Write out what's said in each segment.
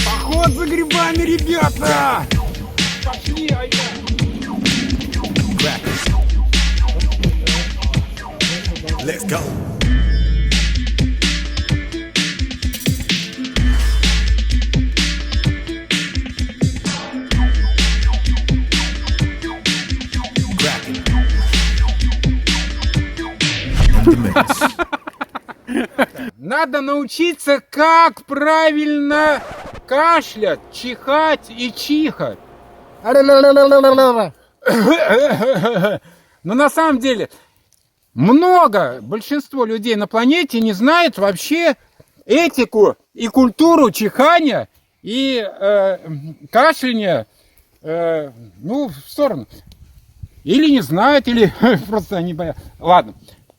Поход за грибами, ребята! Пошли, айда! Let's go. Надо научиться, как правильно кашлять, чихать и чихать. Но на самом деле большинство людей на планете не знает вообще этику и культуру чихания и кашляния, в сторону. Или не знают, или просто они боятся. Ладно,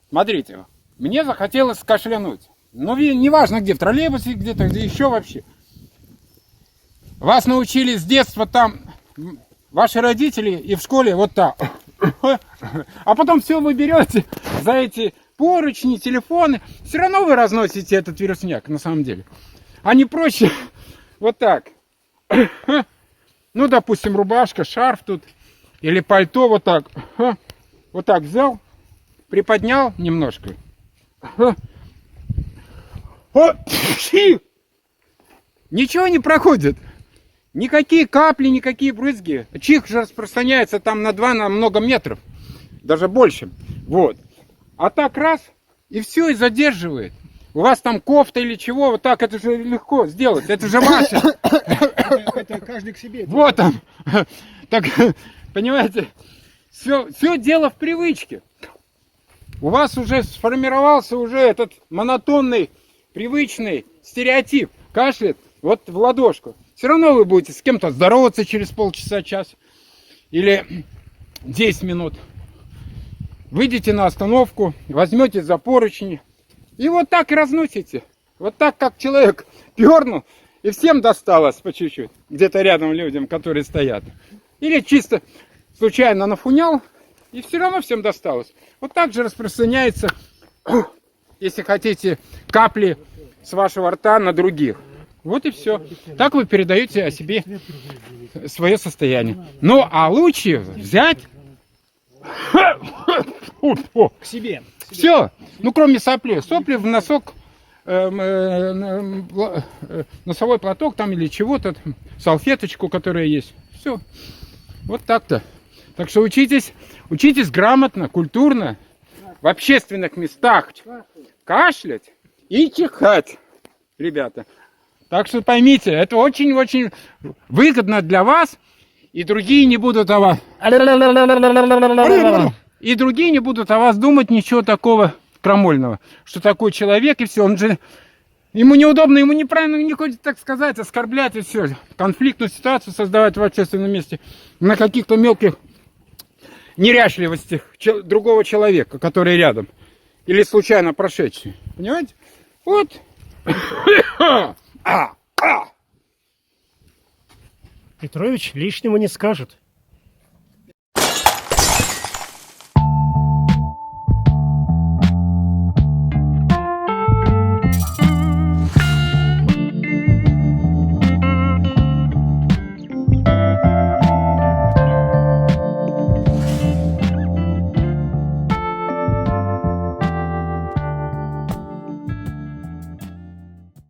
смотрите, мне захотелось кашлянуть. Ну, неважно где, в троллейбусе, где-то, где еще вообще. Вас научили с детства там, ваши родители и в школе вот так. А потом все вы берете за эти поручни, телефоны. Все равно вы разносите этот вирусняк, на самом деле. А не проще вот так. Ну, допустим, рубашка, шарф тут. Или пальто вот так. Вот так взял, приподнял немножко. Ничего не проходит. Никакие капли, никакие брызги. Чих же распространяется там на 2, на много метров. Даже больше. Вот. А так раз, и все, и задерживает. У вас там кофта или чего, вот так, это же легко сделать. Это же ваше. Это каждый к себе. Вот он. Так, понимаете, все дело в привычке. У вас уже сформировался уже этот монотонный, привычный стереотип. Кашляет вот в ладошку. Все равно вы будете с кем-то здороваться через полчаса, час. Или 10 минут. Выйдете на остановку, возьмете за поручни. И вот так и разносите. Вот так, как человек пернул, и всем досталось по чуть-чуть. Где-то рядом людям, которые стоят. Или чисто случайно нафунял, и все равно всем досталось. Вот так же распространяется, если хотите, капли с вашего рта на других. Вот и все. Так вы передаете о себе свое состояние. Ну, а лучше взять... К себе. Все. Ну, кроме сопли. Сопли в носок, носовой платок там или чего-то, салфеточку, которая есть. Все. Вот так-то. Так что учитесь грамотно, культурно, в общественных местах кашлять и чихать, ребята. Так что поймите, это очень-очень выгодно для вас, и другие не будут о вас... И другие не будут о вас думать ничего такого крамольного, что такой человек, и все, он же... Ему неудобно, ему неправильно, не хочет так сказать, оскорблять, и все. Конфликтную ситуацию создавать в общественном месте на каких-то мелких неряшливостях другого человека, который рядом. Или случайно прошедший. Понимаете? Вот. Петрович лишнего не скажет.